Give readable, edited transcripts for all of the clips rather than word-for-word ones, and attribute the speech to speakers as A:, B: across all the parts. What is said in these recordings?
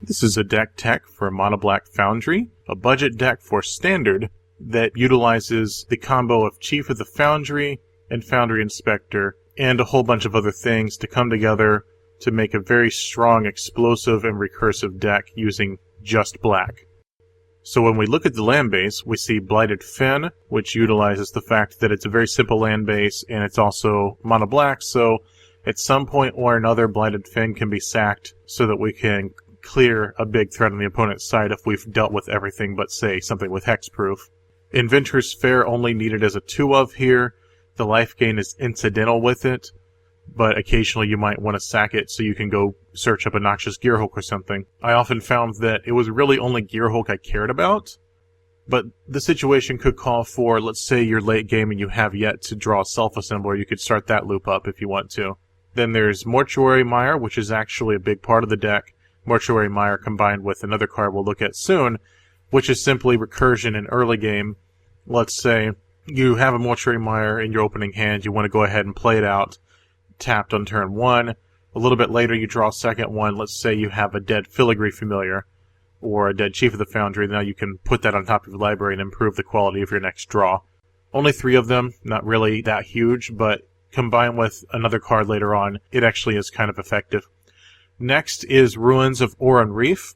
A: This is a deck tech for Mono-Black Foundry, a budget deck for Standard that utilizes the combo of Chief of the Foundry and Foundry Inspector and a whole bunch of other things to come together to make a very strong, explosive, and recursive deck using just black. So when we look at the land base, we see Blighted Fen, which utilizes the fact that it's a very simple land base and it's also mono-black, so at some point or another Blighted Fen can be sacked so that we can clear a big threat on the opponent's side if we've dealt with everything but, say, something with hexproof. Inventor's Fair only needed as a 2-of here. The life gain is incidental with it, but occasionally you might want to sack it so you can go search up a Noxious Gearhulk or something. I often found that it was really only Gearhulk I cared about, but the situation could call for, let's say you're late game and you have yet to draw a Self-Assembler, you could start that loop up if you want to. Then there's Mortuary Mire, which is actually a big part of the deck. Mortuary Mire combined with another card we'll look at soon, which is simply recursion in early game. Let's say you have a Mortuary Mire in your opening hand, you want to go ahead and play it out, tapped on turn 1. A little bit later you draw a second one, let's say you have a dead Filigree Familiar, or a dead Chief of the Foundry, now you can put that on top of your library and improve the quality of your next draw. Only 3 of them, not really that huge, but combined with another card later on, it actually is kind of effective. Next is Ruins of Oran Reef.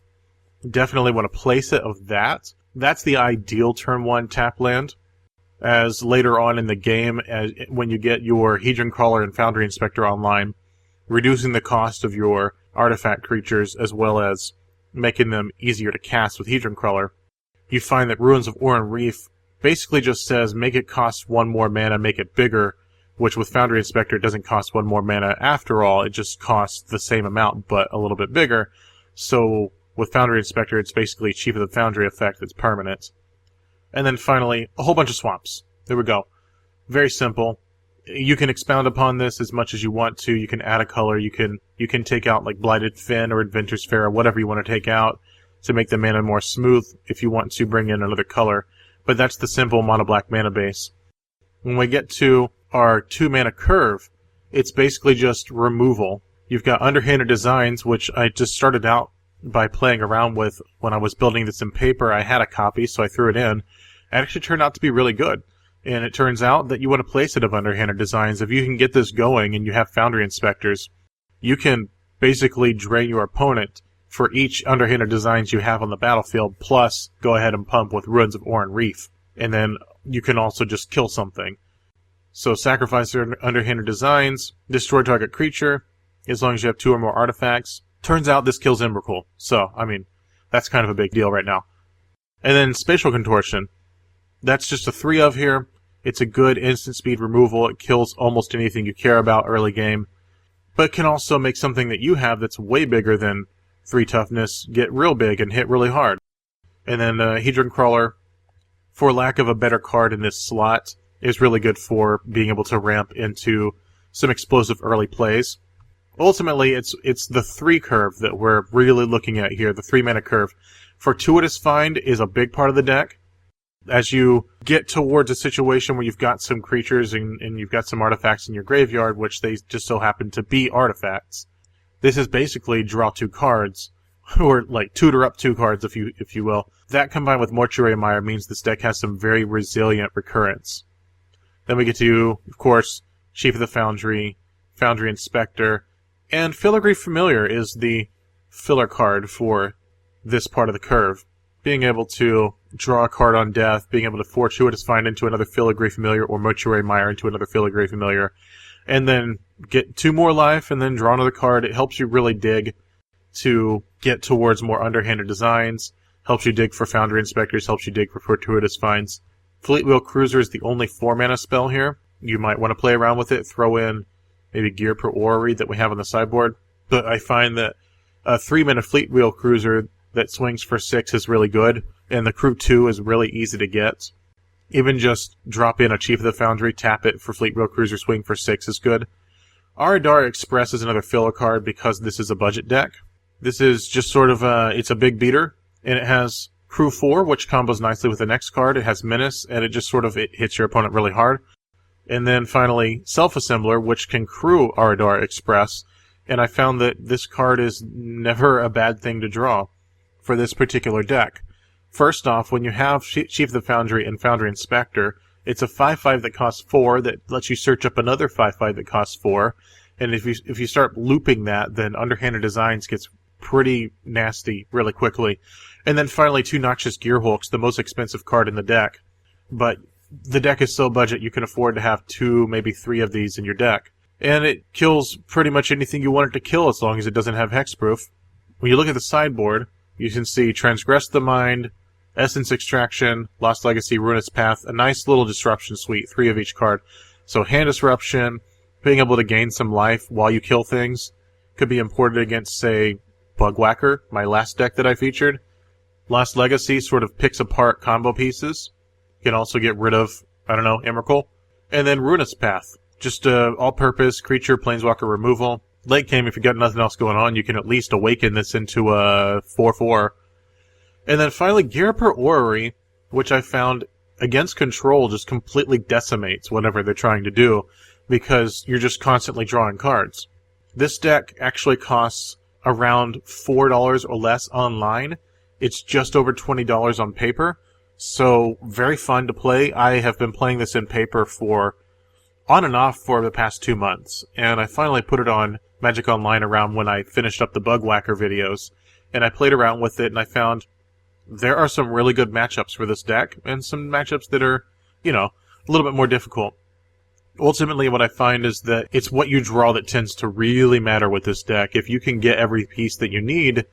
A: Definitely want to place it of that. That's the ideal turn 1 tap land. As later on in the game, when you get your Hedron Crawler and Foundry Inspector online, reducing the cost of your artifact creatures as well as making them easier to cast with Hedron Crawler, you find that Ruins of Oran Reef basically just says make it cost 1 more mana, make it bigger, which with Foundry Inspector doesn't cost 1 more mana after all, it just costs the same amount but a little bit bigger. So with Foundry Inspector it's basically Chief of the Foundry effect that's permanent. And then finally, a whole bunch of swamps. There we go. Very simple. You can expound upon this as much as you want to. You can add a color. You can take out like Blighted Fen or Inventor's Fair or whatever you want to take out to make the mana more smooth if you want to bring in another color. But that's the simple mono-black mana base. When we get to our 2-mana curve, it's basically just removal. You've got Underhanded Designs, which I just started out by playing around with when I was building this in paper. I had a copy, so I threw it in. It actually turned out to be really good. And it turns out that you want to place it of Underhanded Designs. If you can get this going and you have Foundry Inspectors, you can basically drain your opponent for each Underhanded Designs you have on the battlefield, plus go ahead and pump with Ruins of Oran Reef. And then you can also just kill something. So sacrifice your Underhanded Designs, destroy target creature, as long as you have 2 or more artifacts. Turns out this kills Emrakul. So, I mean, that's kind of a big deal right now. And then Spatial Contortion. That's just a 3-of here. It's a good instant speed removal. It kills almost anything you care about early game. But can also make something that you have that's way bigger than 3 toughness get real big and hit really hard. And then Hedron Crawler, for lack of a better card in this slot, is really good for being able to ramp into some explosive early plays. Ultimately, it's the 3 curve that we're really looking at here, the 3-mana curve. Fortuitous Find is a big part of the deck. As you get towards a situation where you've got some creatures and you've got some artifacts in your graveyard, which they just so happen to be artifacts, this is basically draw 2 cards, or like tutor up 2 cards if you will. That combined with Mortuary Mire means this deck has some very resilient recurrence. Then we get to, of course, Chief of the Foundry, Foundry Inspector, and Filigree Familiar is the filler card for this part of the curve. Being able to draw a card on death, being able to Fortuitous Find into another Filigree Familiar or Mortuary Mire into another Filigree Familiar, and then get 2 more life and then draw another card. It helps you really dig to get towards more Underhanded Designs, helps you dig for Foundry Inspectors, helps you dig for Fortuitous Finds. Fleetwheel Cruiser is the only 4-mana spell here. You might want to play around with it, throw in maybe Gear per Orrery that we have on the sideboard. But I find that a 3-mana Fleetwheel Cruiser that swings for 6 is really good, and the Crew 2 is really easy to get. Even just drop in a Chief of the Foundry, tap it for Fleetwheel Cruiser, swing for 6 is good. Aradar Express is another filler card because this is a budget deck. This is just sort of it's a big beater, and it has Crew 4, which combos nicely with the next card. It has Menace, and it just sort of it hits your opponent really hard. And then finally, Self-Assembler, which can crew Aradar Express, and I found that this card is never a bad thing to draw. for this particular deck. First off, when you have Chief of the Foundry and Foundry Inspector, it's a 5/5 that costs 4 that lets you search up another 5/5 that costs 4. And if you start looping that, then Underhanded Designs gets pretty nasty really quickly. And then finally, 2 Noxious Gearhulks, the most expensive card in the deck. But the deck is so budget you can afford to have 2, maybe 3 of these in your deck. And it kills pretty much anything you want it to kill as long as it doesn't have hexproof. When you look at the sideboard, you can see Transgress the Mind, Essence Extraction, Lost Legacy, Ruinous Path, a nice little disruption suite, 3 of each card. So Hand Disruption, being able to gain some life while you kill things, could be imported against, say, Bugwhacker, my last deck that I featured. Lost Legacy sort of picks apart combo pieces. You can also get rid of, Emrakul. And then Ruinous Path, just all-purpose creature planeswalker removal. Late game, if you got nothing else going on, you can at least awaken this into a 4/4. And then finally, Ghirapur Orrery, which I found against control just completely decimates whatever they're trying to do, because you're just constantly drawing cards. This deck actually costs around $4 or less online. It's just over $20 on paper, so very fun to play. I have been playing this in paper on and off for the past 2 months, and I finally put it on Magic Online around when I finished up the Bugwhacker videos, and I played around with it, and I found there are some really good matchups for this deck, and some matchups that are, a little bit more difficult. Ultimately, what I find is that it's what you draw that tends to really matter with this deck. If you can get every piece that you need,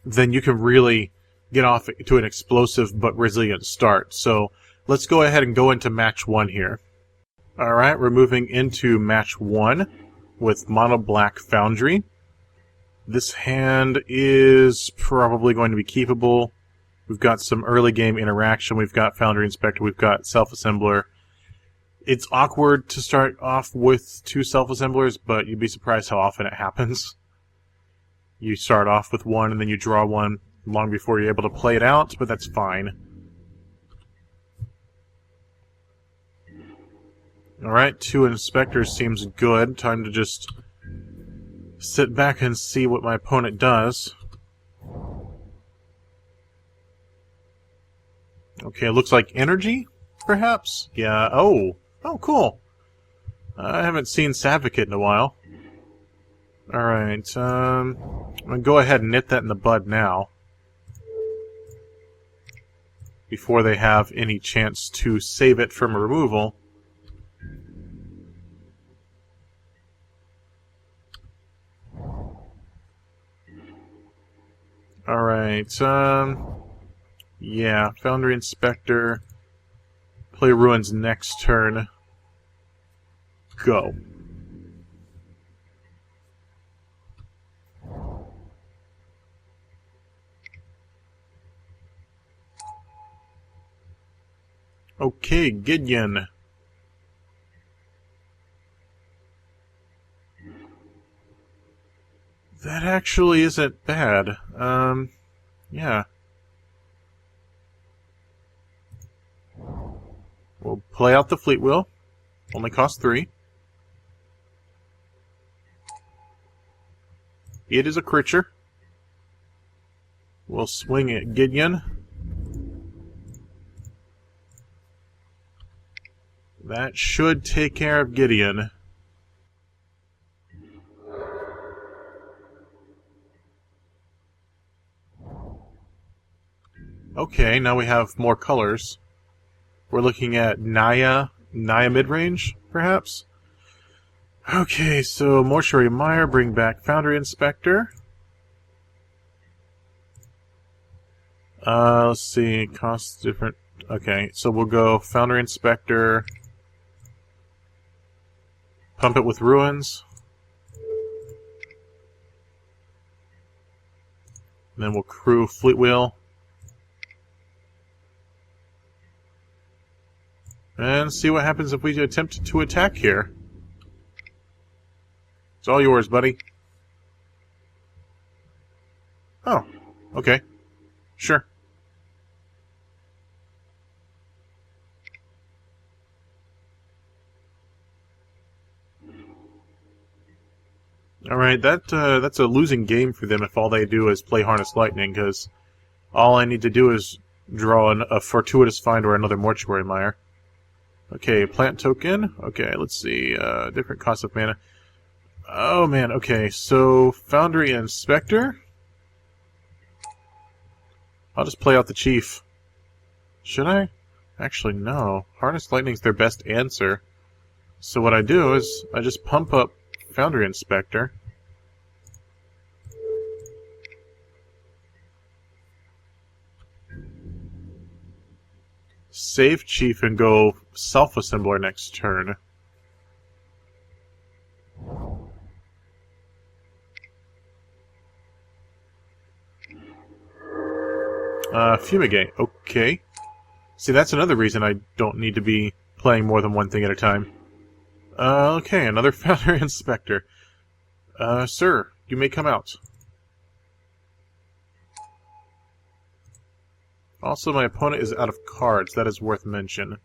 A: then you can really get off to an explosive but resilient start. So let's go ahead and go into match 1 here. Alright, we're moving into match 1 with Mono-Black Foundry. This hand is probably going to be keepable. We've got some early game interaction. We've got Foundry Inspector. We've got Self-Assembler. It's awkward to start off with 2 self-assemblers, but you'd be surprised how often it happens. You start off with 1, and then you draw 1 long before you're able to play it out, but that's fine. Alright, 2 inspectors seems good. Time to just sit back and see what my opponent does. Okay, it looks like energy, perhaps? Yeah, oh, cool. I haven't seen Savicate in a while. Alright, I'm gonna go ahead and nip that in the bud now, before they have any chance to save it from removal. Alright, yeah, Foundry Inspector. Play Ruins next turn. Go. Okay, Gideon. That actually isn't bad. Yeah. We'll play out the Fleet Wheel. Only costs 3. It is a creature. We'll swing at Gideon. That should take care of Gideon. Okay, now we have more colors. We're looking at Naya midrange, perhaps? Okay, so Mortuary Mire, bring back Foundry Inspector. Let's see, costs different. Okay, so we'll go Foundry Inspector, pump it with Ruins, and then we'll crew Fleet Wheel. And see what happens if we attempt to attack here. It's all yours, buddy. Oh, okay. Sure. Alright, that's a losing game for them if all they do is play Harness Lightning, because All I need to do is draw a fortuitous find or another mortuary mire. Okay, plant token. Okay, let's see. Different cost of mana. Oh man, okay, so Foundry and Spectre. I'll just play out the Chief. Should I? Actually, no. Harness Lightning's their best answer. So what I do is I just pump up Foundry Inspector. Save Chief and go Self-Assembler next turn. Fumigate. Okay. See, that's another reason I don't need to be playing more than one thing at a time. Okay, another Foundry Inspector. Sir, you may come out. Also, my opponent is out of cards. That is worth mention.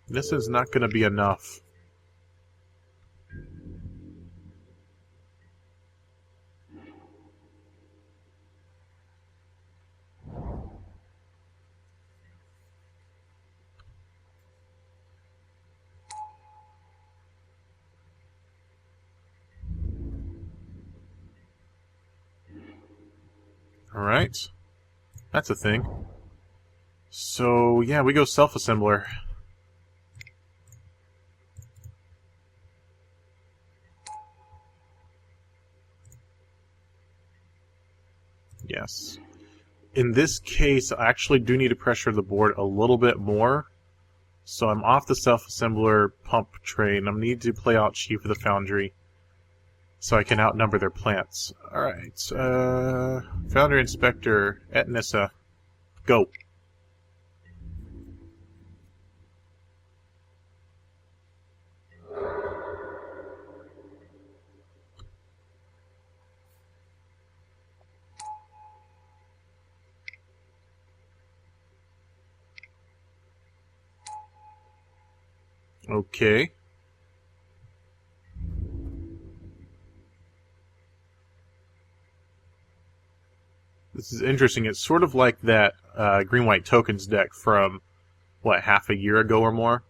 A: This is not going to be enough. Alright. That's a thing. So, yeah, we go Self-Assembler. Yes. In this case, I actually do need to pressure the board a little bit more. So I'm off the Self-Assembler pump train. I need to play out Chief of the Foundry so I can outnumber their plants. Alright, Foundry Inspector at Nissa. Go. Okay. This is interesting. It's sort of like that green-white tokens deck from, what, half a year ago or more?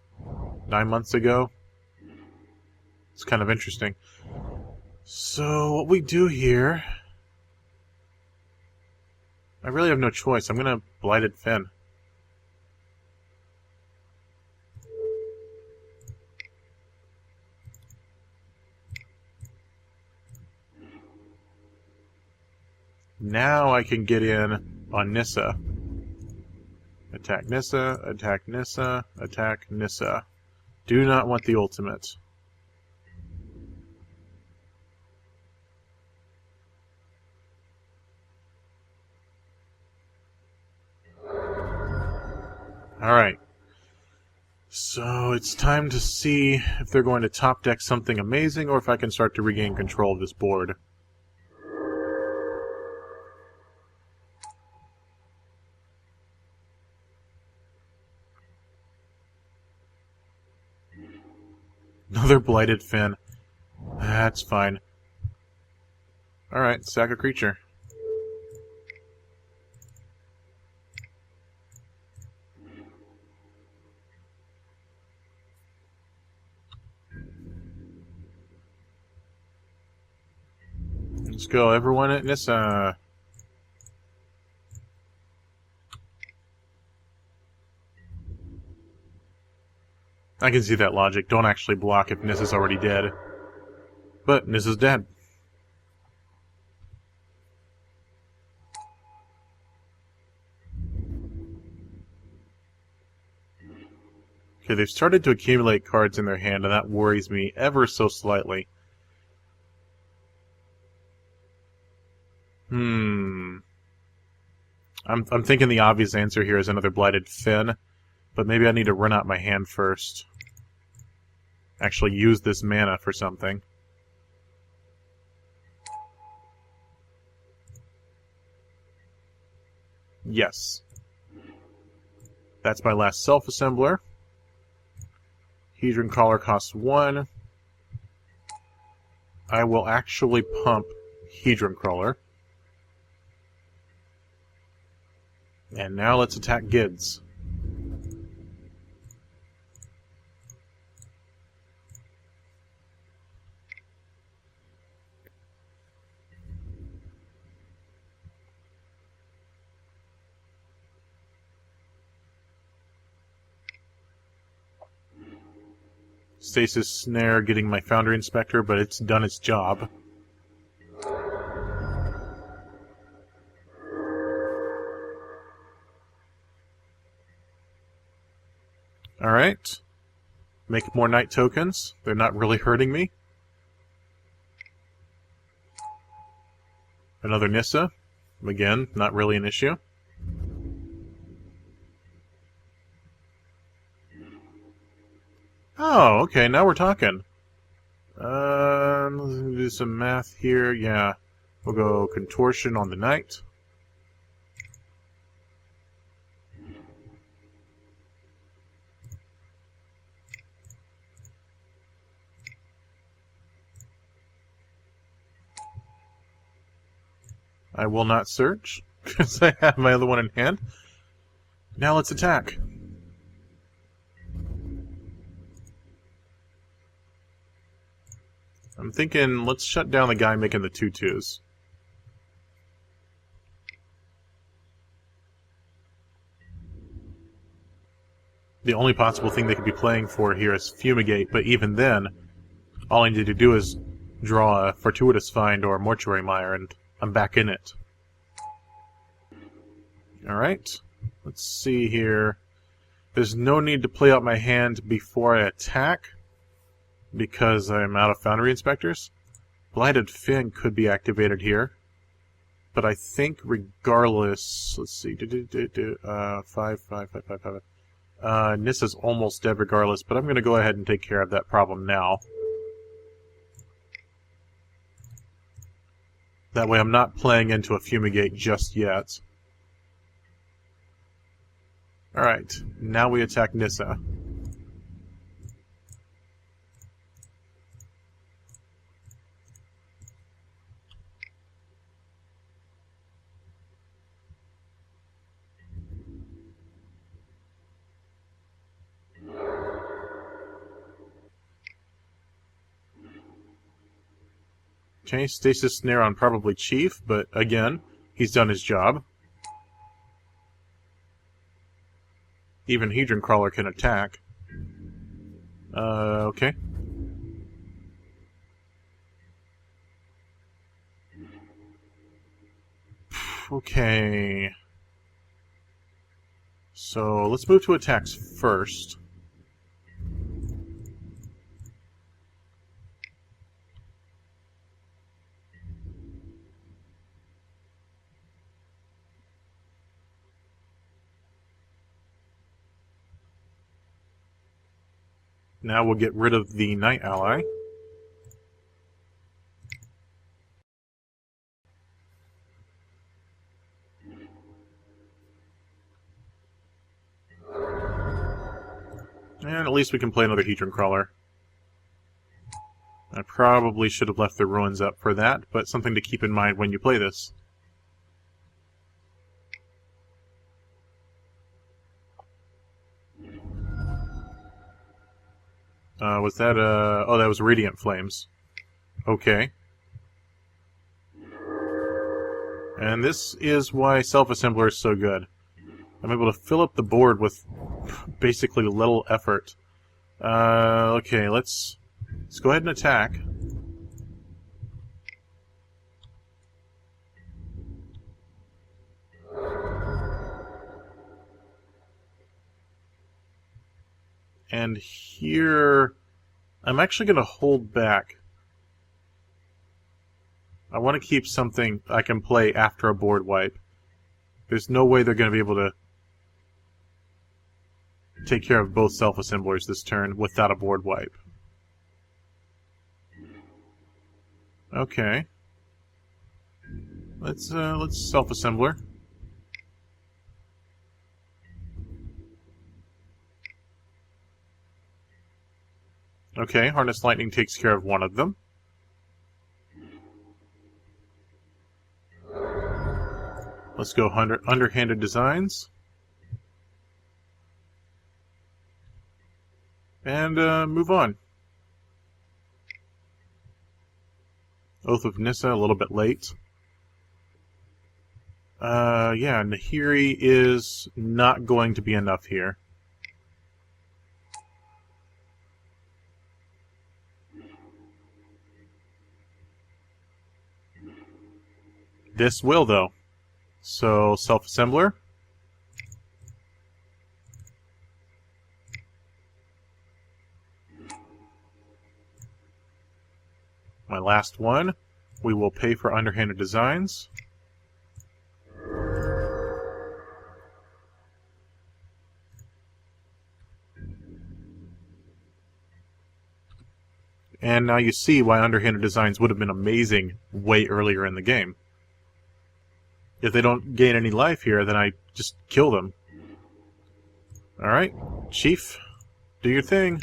A: 9 months ago? It's kind of interesting. So, what we do here... I really have no choice. I'm going to Blighted Fen. Now I can get in on Nissa. Attack Nissa, attack Nissa, attack Nissa. Do not want the ultimate. Alright. So it's time to see if they're going to top deck something amazing or if I can start to regain control of this board. Another Blighted Fen. That's fine. Alright, sack a creature. Let's go, everyone at Nissa. I can see that logic. Don't actually block if Nissa's already dead. But Nissa's dead. Okay, they've started to accumulate cards in their hand, and that worries me ever so slightly. I'm thinking the obvious answer here is another Blighted Fen. But maybe I need to run out my hand first. Actually use this mana for something. Yes. That's my last Self-Assembler. Hedron Caller costs 1. I will actually pump Hedron Crawler. And now let's attack Gids. Stasis Snare getting my Foundry Inspector, but it's done its job. Alright. Make more Naya Tokens. They're not really hurting me. Another Nissa. Again, not really an issue. Oh, okay, now we're talking. Let's do some math here. Yeah, we'll go Contortion on the Knight. I will not search, because I have my other one in hand. Now let's attack. I'm thinking, let's shut down the guy making the 2/2s. The only possible thing they could be playing for here is Fumigate, but even then, all I need to do is draw a Fortuitous Find or a Mortuary Mire, and I'm back in it. Alright, let's see here. There's no need to play out my hand before I attack, because I'm out of Foundry Inspectors. Blighted Fin could be activated here, but I think regardless, let's see, 5. Nissa's almost dead regardless, but I'm going to go ahead and take care of that problem now. That way I'm not playing into a Fumigate just yet. Alright, now we attack Nissa. Okay, Stasis Snare on probably Chief, but again, he's done his job. Even Hedron Crawler can attack. Okay. Okay. So, let's move to attacks first. Now we'll get rid of the Knight ally. And at least we can play another Hedron Crawler. I probably should have left the ruins up for that, but something to keep in mind when you play this. Was that oh, that was Radiant Flames. Okay. And this is why Self-Assembler is so good. I'm able to fill up the board with basically little effort. Okay, let's go ahead and attack. And here, I'm actually going to hold back. I want to keep something I can play after a board wipe. There's no way they're going to be able to take care of both self-assemblers this turn without a board wipe. Okay. Let's self-assembler. Okay, Harness Lightning takes care of one of them. Let's go underhanded designs. And move on. Oath of Nissa, a little bit late. Yeah, Nahiri is not going to be enough here. This will, though. So, self-assembler. My last one. We will pay for underhanded designs. And now you see why underhanded designs would have been amazing way earlier in the game. If they don't gain any life here, then I just kill them. Alright, Chief, do your thing.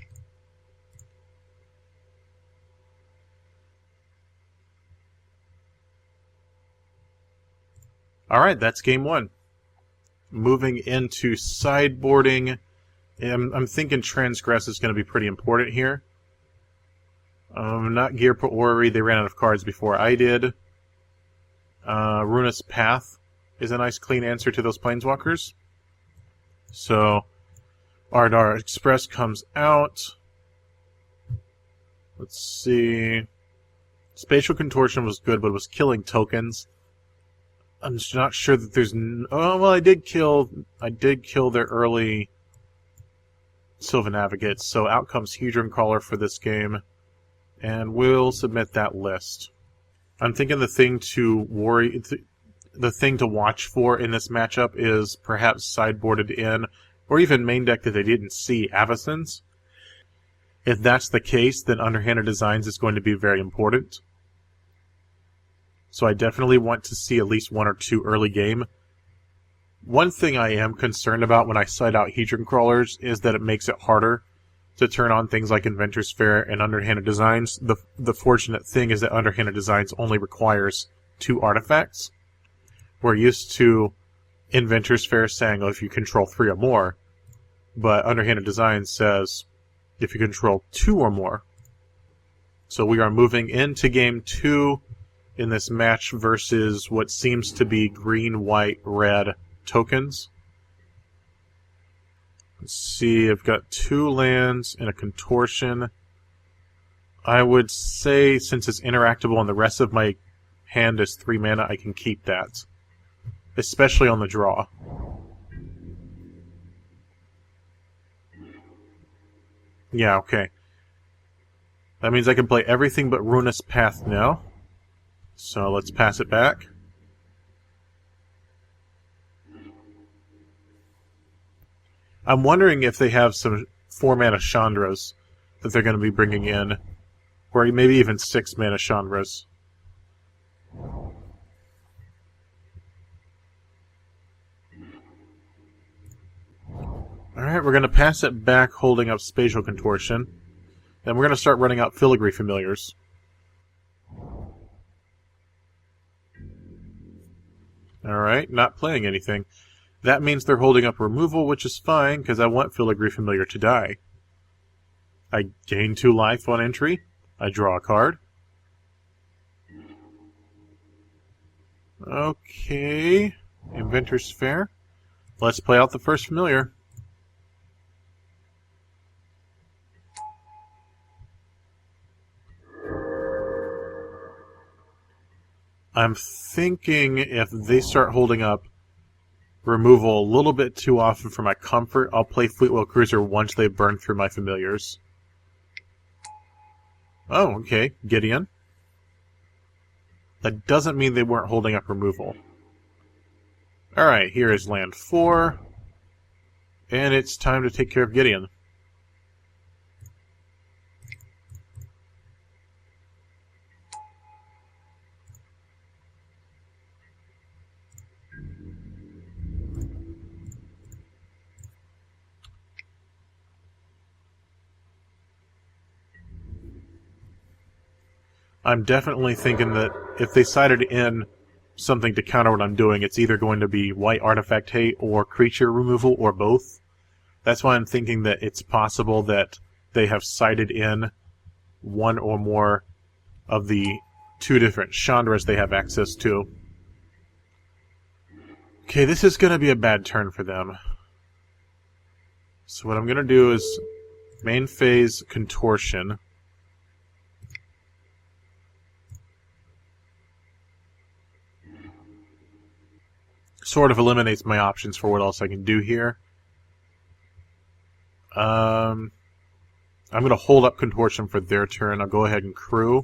A: Alright, that's game one. Moving into sideboarding. I'm thinking Transgress is going to be pretty important here. Not Gear Orrery, they ran out of cards before I did. Ruinous Path is a nice clean answer to those Planeswalkers. So, Ardar Express comes out. Let's see. Spatial Contortion was good, but it was killing tokens. I'm just not sure that there's... Oh, well, I did kill their early Sylvan Navigates, so out comes Hedron Crawler for this game. And we'll submit that list. I'm thinking the thing to watch for in this matchup is perhaps sideboarded in, or even main deck that they didn't see, Avacyn's. If that's the case, then underhanded designs is going to be very important. So I definitely want to see at least one or two early game. One thing I am concerned about when I side out Hedron Crawlers is that it makes it harder to turn on things like Inventor's Fair and underhanded designs. The fortunate thing is that underhanded designs only requires 2 artifacts. We're used to Inventor's Fair saying, oh, if you control 3 or more, but underhanded design says if you control 2 or more. So we are moving into game 2 in this match versus what seems to be green, white, red tokens. Let's see, I've got 2 lands and a Contortion. I would say, since it's interactable and the rest of my hand is 3 mana, I can keep that. Especially on the draw. Yeah, okay. That means I can play everything but Ruinous Path now. So let's pass it back. I'm wondering if they have some 4-mana Chandras that they're going to be bringing in. Or maybe even 6-mana Chandras. Alright, we're going to pass it back holding up Spatial Contortion. Then we're going to start running out Filigree Familiars. Alright, not playing anything. That means they're holding up removal, which is fine, because I want Filigree Familiar to die. I gain 2 life on entry. I draw a card. Okay. Inventor's Fair. Let's play out the first familiar. I'm thinking if they start holding up removal a little bit too often for my comfort, I'll play Fleetwheel Cruiser once they've burned through my familiars. Oh, okay. Gideon. That doesn't mean they weren't holding up removal. Alright, here is land 4. And it's time to take care of Gideon. I'm definitely thinking that if they sided in something to counter what I'm doing, it's either going to be white artifact hate or creature removal or both. That's why I'm thinking that it's possible that they have cited in one or more of the two different Chandras they have access to. Okay, this is going to be a bad turn for them. So what I'm going to do is main phase Contortion. Sort of eliminates my options for what else I can do here. I'm going to hold up Contortion for their turn. I'll go ahead and crew.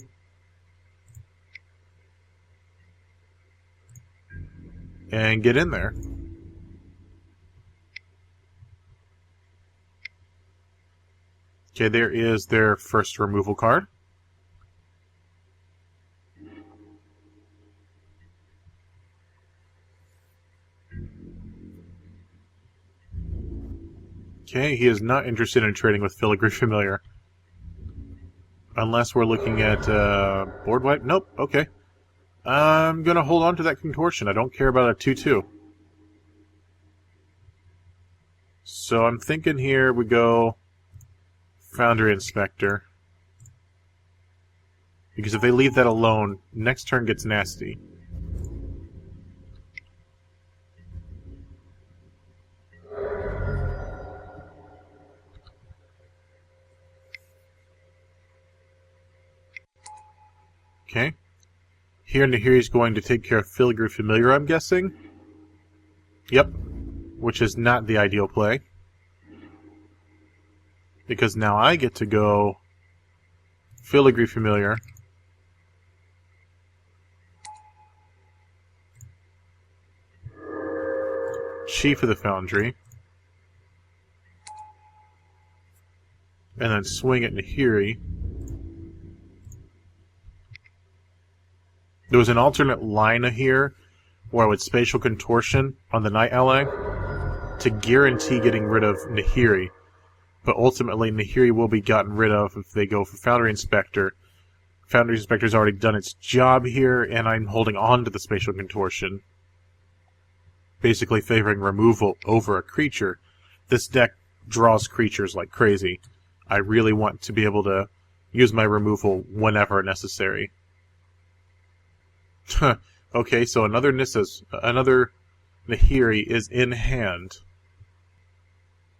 A: And get in there. Okay, there is their first removal card. Okay, he is not interested in trading with Filigree Familiar. Unless we're looking at board wipe. Nope, okay. I'm going to hold on to that Contortion. I don't care about a 2-2. So I'm thinking here we go Foundry Inspector. Because if they leave that alone, next turn gets nasty. Okay. Here, Nahiri's going to take care of Filigree Familiar, I'm guessing. Yep. Which is not the ideal play. Because now I get to go Filigree Familiar. Chief of the Foundry. And then swing at Nahiri. There was an alternate line here where I would Spatial Contortion on the Night Ally to guarantee getting rid of Nahiri. But ultimately, Nahiri will be gotten rid of if they go for Foundry Inspector. Foundry Inspector's already done its job here, and I'm holding on to the Spatial Contortion. Basically favoring removal over a creature. This deck draws creatures like crazy. I really want to be able to use my removal whenever necessary. Okay, so another Nahiri is in hand.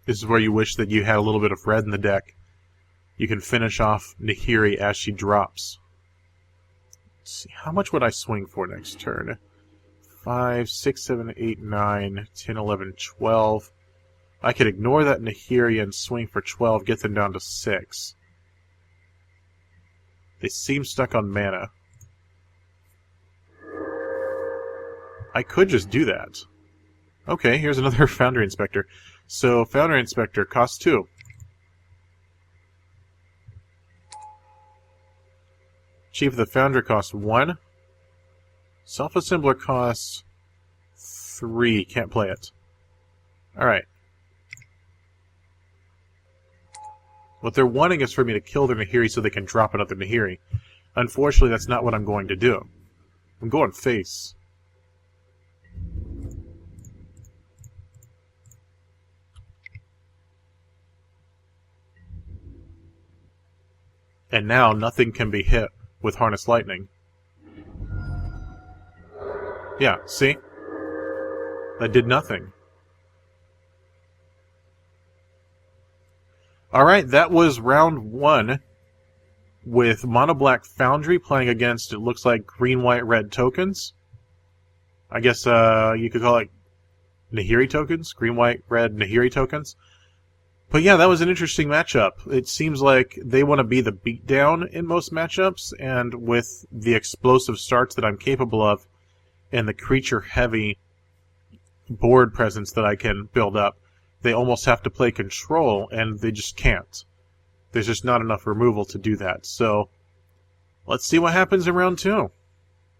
A: This is where you wish that you had a little bit of red in the deck. You can finish off Nahiri as she drops. Let's see, how much would I swing for next turn? 5, 6, 7, 8, 9, 10, 11, 12. I could ignore that Nahiri and swing for 12, get them down to 6. They seem stuck on mana. I could just do that. Okay, here's another Foundry Inspector. So, Foundry Inspector costs 2. Chief of the Foundry costs 1. Self-Assembler costs 3. Can't play it. Alright. What they're wanting is for me to kill their Nahiri so they can drop another Nahiri. Unfortunately, that's not what I'm going to do. I'm going face. And now nothing can be hit with Harness Lightning. Yeah, see? That did nothing. Alright, that was round 1 with Mono-Black Foundry playing against, it looks like, green, white, red tokens. I guess you could call it Nahiri tokens? Green, white, red Nahiri tokens. But yeah, that was an interesting matchup. It seems like they want to be the beatdown in most matchups, and with the explosive starts that I'm capable of, and the creature-heavy board presence that I can build up, they almost have to play control, and they just can't. There's just not enough removal to do that. So, let's see what happens in round 2.